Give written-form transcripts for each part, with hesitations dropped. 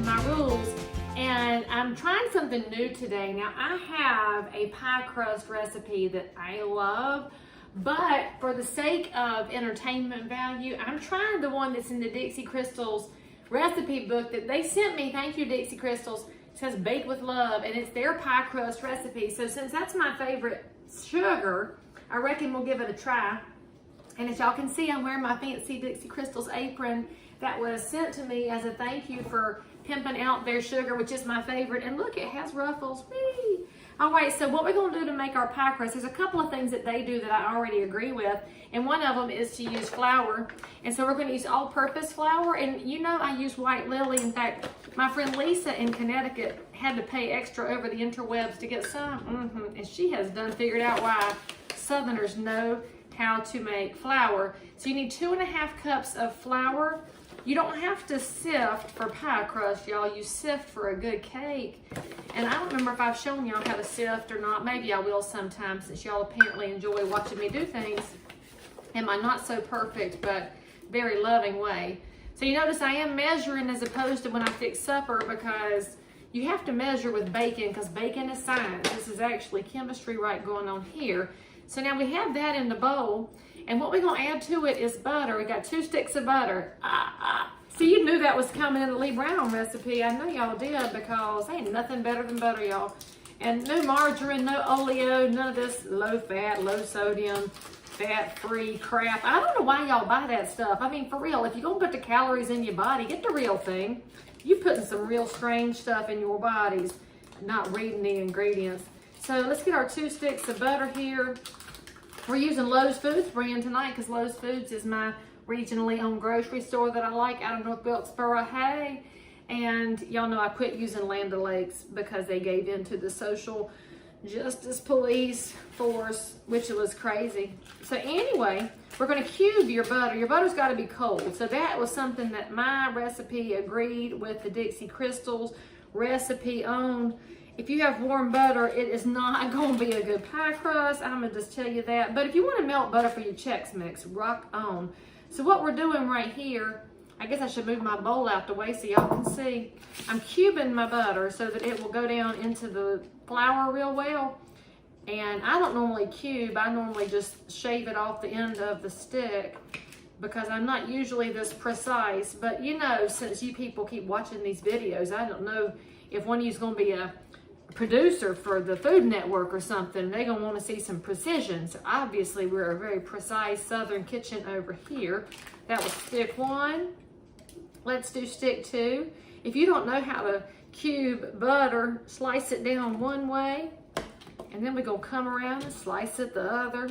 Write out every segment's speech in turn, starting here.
my rules. And I'm trying something new today. Now I have a pie crust recipe that I love, but for the sake of entertainment value, I'm trying the one that's in the Dixie Crystals recipe book that they sent me. Thank you, Dixie Crystals. It says Bake with Love, and it's their pie crust recipe. So since that's my favorite sugar, I reckon we'll give it a try. And as y'all can see, I'm wearing my fancy Dixie Crystals apron that was sent to me as a thank you for pimping out their sugar, which is my favorite. And look, it has ruffles. Whee! All right, so what we're gonna do to make our pie crust, there's a couple of things that they do that I already agree with. And one of them is to use flour. And so we're gonna use all-purpose flour. And you know I use White Lily. In fact, my friend Lisa in Connecticut had to pay extra over the interwebs to get some. And she has figured out why Southerners know how to make flour. So you need 2.5 cups of flour. You don't have to sift for pie crust, y'all. You sift for a good cake. And I don't remember if I've shown y'all how to sift or not. Maybe I will sometime, since y'all apparently enjoy watching me do things in my not so perfect but very loving way. So you notice I am measuring as opposed to when I fix supper, because you have to measure with bacon, because bacon is science. This is actually chemistry right going on here. So now we have that in the bowl, and what we're gonna add to it is butter. We got 2 sticks of butter. So you knew that was coming in the Lee Brown recipe. I know y'all did, because ain't nothing better than butter, y'all. And no margarine, no oleo, none of this low fat, low sodium, fat-free crap. I don't know why y'all buy that stuff. I mean, for real, if you're gonna put the calories in your body, get the real thing. You're putting some real strange stuff in your bodies, not reading the ingredients. So let's get our 2 sticks of butter here. We're using Lowe's Foods brand tonight, because Lowe's Foods is my regionally owned grocery store that I like out of North Wilkesboro. Hey, and y'all know I quit using Land O'Lakes because they gave in to the social justice police force, which was crazy. So anyway, we're going to cube your butter. Your butter's got to be cold. So that was something that my recipe agreed with the Dixie Crystals recipe on. If you have warm butter, it is not going to be a good pie crust. I'm going to just tell you that. But if you want to melt butter for your Chex Mix, rock on. So what we're doing right here, I guess I should move my bowl out the way so y'all can see. I'm cubing my butter so that it will go down into the flour real well. And I don't normally cube. I normally just shave it off the end of the stick, because I'm not usually this precise. But you know, since you people keep watching these videos, I don't know if one of you is going to be a producer for the Food Network or something. They're going to want to see some precision. So obviously we're a very precise Southern kitchen over here. That was stick 1. Let's do stick 2. If you don't know how to cube butter, slice it down one way, and then we're going to come around and slice it the other.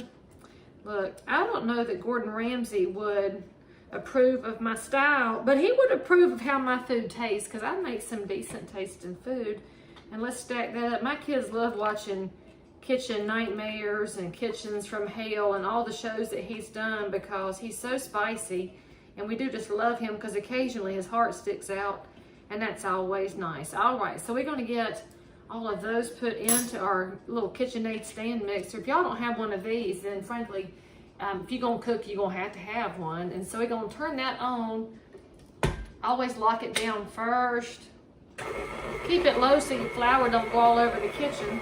Look, I don't know that Gordon Ramsay would approve of my style, but he would approve of how my food tastes, because I make some decent tasting food. And let's stack that up. My kids love watching Kitchen Nightmares and Kitchens from Hell and all the shows that he's done, because he's so spicy. And we do just love him, because occasionally his heart sticks out, and that's always nice. All right, so we're going to get all of those put into our little KitchenAid stand mixer. If y'all don't have one of these, then frankly, if you're going to cook, you're going to have one. And so we're going to turn that on. Always lock it down first. Keep it low so your flour don't go all over the kitchen.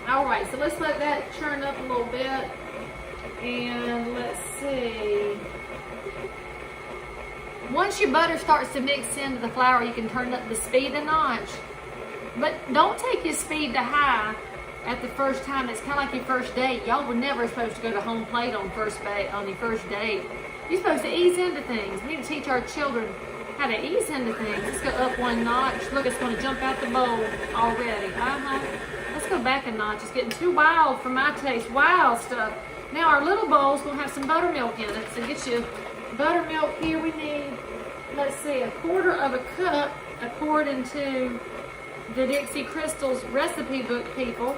All right, so let's let that churn up a little bit. And let's see. Once your butter starts to mix into the flour, you can turn up the speed a notch. But don't take your speed to high at the first time. It's kind of like your first date. Y'all were never supposed to go to home plate on your first date. You're supposed to ease into things. We need to teach our children how to ease into things. Let's go up one notch. Look, it's going to jump out the bowl already. Let's go back a notch. It's getting too wild for my taste. Wild stuff. Now our little bowl's going to have some buttermilk in it. So get you buttermilk here. We need, let's see, 1/4 cup according to the Dixie Crystals recipe book, people.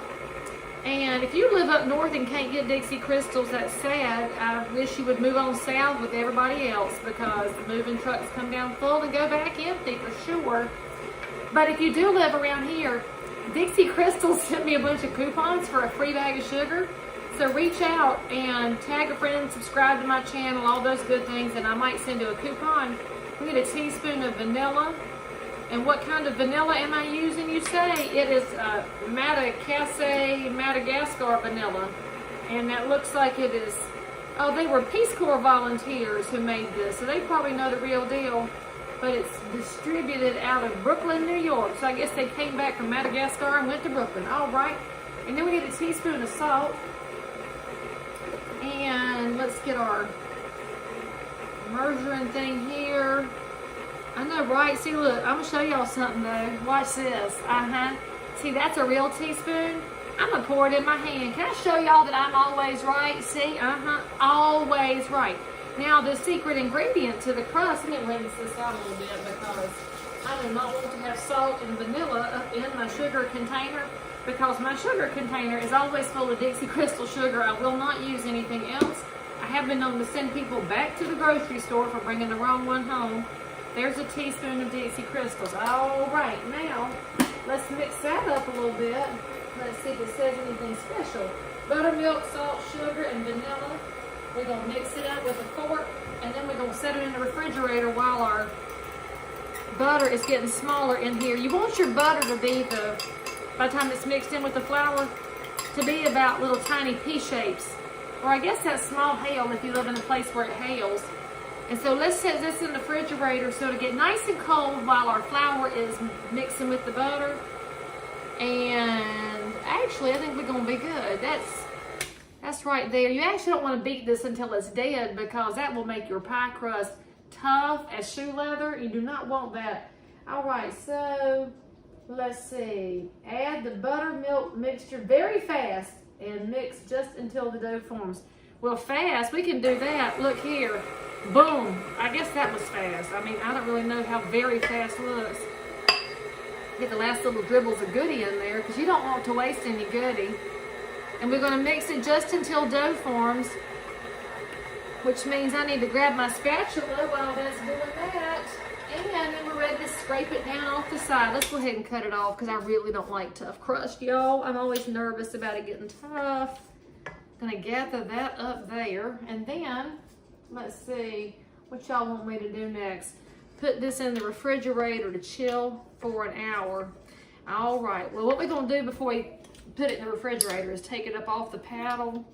And if you live up north and can't get Dixie Crystals, that's sad. I wish you would move on south with everybody else, because the moving trucks come down full and go back empty for sure. But if you do live around here, Dixie Crystals sent me a bunch of coupons for a free bag of sugar. So reach out and tag a friend, subscribe to my channel, all those good things, and I might send you a coupon. We get a teaspoon of vanilla, And what kind of vanilla am I using, you say? It is Madagascar Vanilla. And that looks like it is, oh, they were Peace Corps volunteers who made this, so they probably know the real deal. But it's distributed out of Brooklyn, New York. So I guess they came back from Madagascar and went to Brooklyn. All right. And then we get a teaspoon of salt. And let's get our measuring thing here. I know, right? See, look, I'm going to show y'all something, though. Watch this. See, that's a real teaspoon. I'm going to pour it in my hand. Can I show y'all that I'm always right? See? Always right. Now, the secret ingredient to the crust, let me rinse this out a little bit because I do not want to have salt and vanilla up in my sugar container because my sugar container is always full of Dixie Crystal sugar. I will not use anything else. I have been known to send people back to the grocery store for bringing the wrong one home. There's a teaspoon of Dixie Crystals. All right, now let's mix that up a little bit. Let's see if it says anything special. Buttermilk, salt, sugar, and vanilla. We're going to mix it up with a fork, and then we're going to set it in the refrigerator while our butter is getting smaller in here. You want your butter to be, by the time it's mixed in with the flour, to be about little tiny pea shapes. Or I guess that's small hail if you live in a place where it hails. And so let's set this in the refrigerator so to get nice and cold while our flour is mixing with the butter. And actually, I think we're going to be good. That's right there. You actually don't want to beat this until it's dead because that will make your pie crust tough as shoe leather. You do not want that. All right, so let's see. Add the buttermilk mixture very fast and mix just until the dough forms. Well, fast, we can do that. Look here. Boom. I guess that was fast. I mean, I don't really know how very fast looks. Get the last little dribbles of goodie in there because you don't want to waste any goodie. And we're going to mix it just until dough forms, which means I need to grab my spatula while that's doing that. And then we're ready to scrape it down off the side. Let's go ahead and cut it off because I really don't like tough crust, y'all. I'm always nervous about it getting tough. I'm going to gather that up there. And then, let's see, what y'all want me to do next? Put this in the refrigerator to chill for an hour. All right, well, what we're going to do before we put it in the refrigerator is take it up off the paddle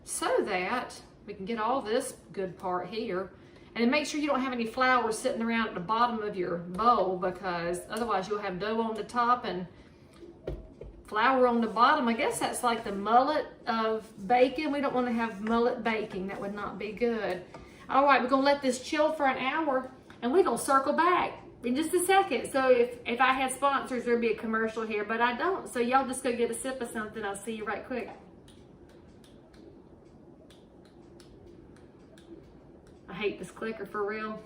so that we can get all this good part here. And then make sure you don't have any flour sitting around at the bottom of your bowl because otherwise you'll have dough on the top and flour on the bottom. I guess that's like the mullet of baking. We don't want to have mullet baking. That would not be good. All right, we're going to let this chill for an hour and we're going to circle back in just a second. So if I had sponsors, there'd be a commercial here, but I don't. So y'all just go get a sip of something. I'll see you right quick. I hate this clicker for real.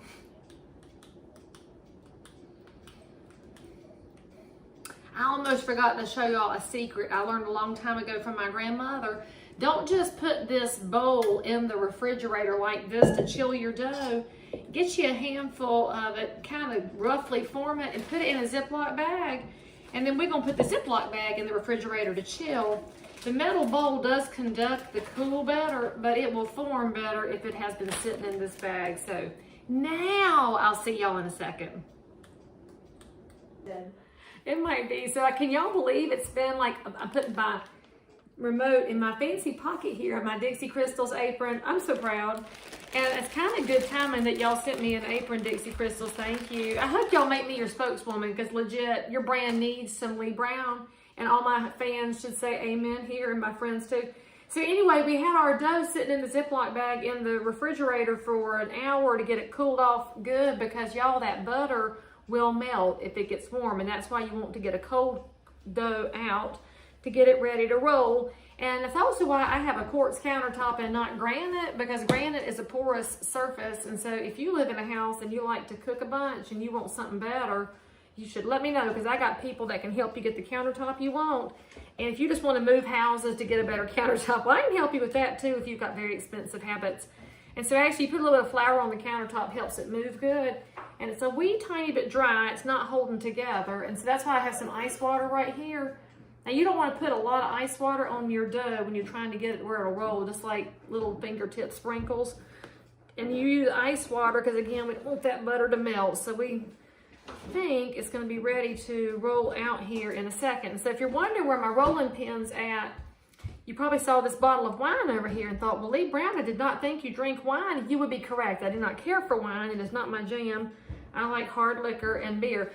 I almost forgot to show y'all a secret I learned a long time ago from my grandmother. Don't just put this bowl in the refrigerator like this to chill your dough. Get you a handful of it, kind of roughly form it, and put it in a Ziploc bag. And then we're going to put the Ziploc bag in the refrigerator to chill. The metal bowl does conduct the cool better, but it will form better if it has been sitting in this bag. So now I'll see y'all in a second. It might be. So can y'all believe it's been like, I'm putting my remote in my fancy pocket here of my Dixie Crystals apron. I'm so proud. And it's kind of good timing that y'all sent me an apron, Dixie Crystals. Thank you. I hope y'all make me your spokeswoman because legit, your brand needs some Lee Brown. And all my fans should say amen here and my friends too. So anyway, we had our dough sitting in the Ziploc bag in the refrigerator for an hour to get it cooled off good because y'all, that butter will melt if it gets warm. And that's why you want to get a cold dough out to get it ready to roll. And it's also why I have a quartz countertop and not granite, because granite is a porous surface. And so if you live in a house and you like to cook a bunch and you want something better, you should let me know because I got people that can help you get the countertop you want. And if you just want to move houses to get a better countertop, well, I can help you with that too if you've got very expensive habits. And so actually you put a little bit of flour on the countertop, helps it move good. And it's a wee tiny bit dry, it's not holding together. And so that's why I have some ice water right here. Now you don't want to put a lot of ice water on your dough when you're trying to get it where it'll roll, just like little fingertip sprinkles. And you use ice water because again, we don't want that butter to melt. So we think it's going to be ready to roll out here in a second. So if you're wondering where my rolling pin's at, you probably saw this bottle of wine over here and thought, well, Lee Brown, I did not think you drink wine. You would be correct. I do not care for wine. It is not my jam. I like hard liquor and beer.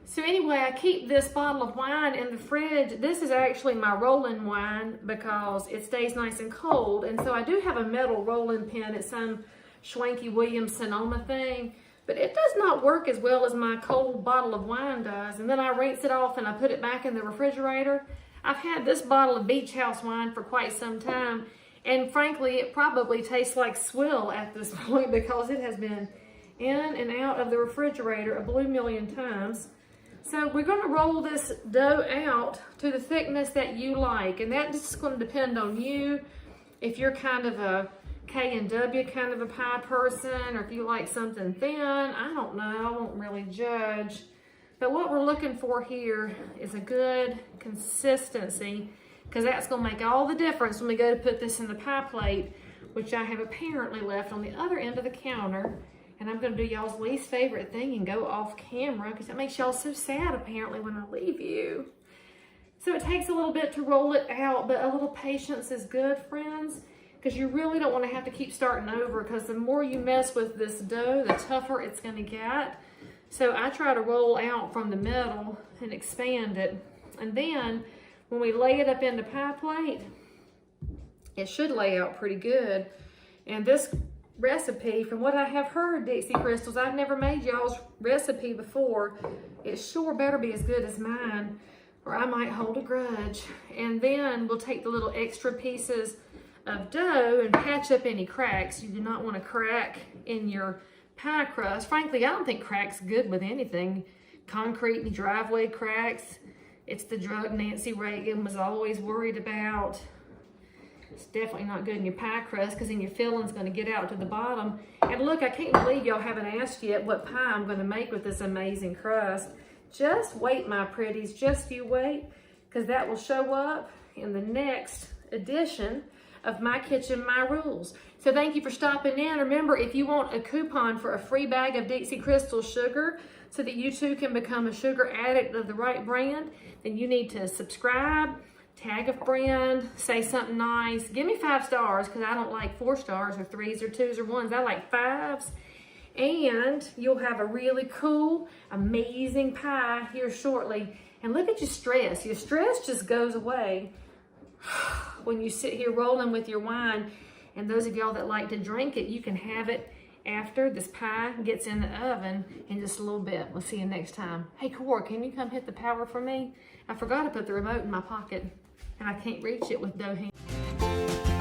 So anyway, I keep this bottle of wine in the fridge. This is actually my rolling wine because it stays nice and cold. And so I do have a metal rolling pin. It's some Schwanky Williams Sonoma thing, but it does not work as well as my cold bottle of wine does. And then I rinse it off and I put it back in the refrigerator. I've had this bottle of Beach House wine for quite some time. And frankly, it probably tastes like swill at this point because it has been in and out of the refrigerator a blue million times. So we're going to roll this dough out to the thickness that you like, and that's just going to depend on you. If you're kind of a K&W kind of a pie person, or if you like something thin, I don't know, I won't really judge. But what we're looking for here is a good consistency, because that's going to make all the difference when we go to put this in the pie plate, which I have apparently left on the other end of the counter. And I'm going to do y'all's least favorite thing and go off camera because it makes y'all so sad apparently when I leave you. So it takes a little bit to roll it out, but a little patience is good, friends, because you really don't want to have to keep starting over, because the more you mess with this dough, the tougher it's going to get. So I try to roll out from the middle and expand it. And then when we lay it up in the pie plate, it should lay out pretty good. And this recipe, from what I have heard, Dixie Crystals, I've never made y'all's recipe before. It sure better be as good as mine, or I might hold a grudge. And then we'll take the little extra pieces of dough and patch up any cracks. You do not want to crack in your pie crust. Frankly, I don't think crack's good with anything. Concrete and driveway cracks, it's the drug Nancy Reagan was always worried about. It's definitely not good in your pie crust, because then your filling's going to get out to the bottom. And look, I can't believe y'all haven't asked yet what pie I'm going to make with this amazing crust. Just wait, my pretties, just you wait, because that will show up in the next edition of My Kitchen, My Rules. So thank you for stopping in. Remember, if you want a coupon for a free bag of Dixie Crystal sugar so that you too can become a sugar addict of the right brand, then you need to subscribe, tag a friend, say something nice. Give me 5 stars, because I don't like 4 stars or 3s or 2s or 1s. I like 5s. And you'll have a really cool, amazing pie here shortly. And look at your stress. Your stress just goes away when you sit here rolling with your wine. And those of y'all that like to drink it, you can have it after this pie gets in the oven in just a little bit. We'll see you next time. Hey, Cor, can you come hit the power for me? I forgot to put the remote in my pocket, and I can't reach it with dough hands.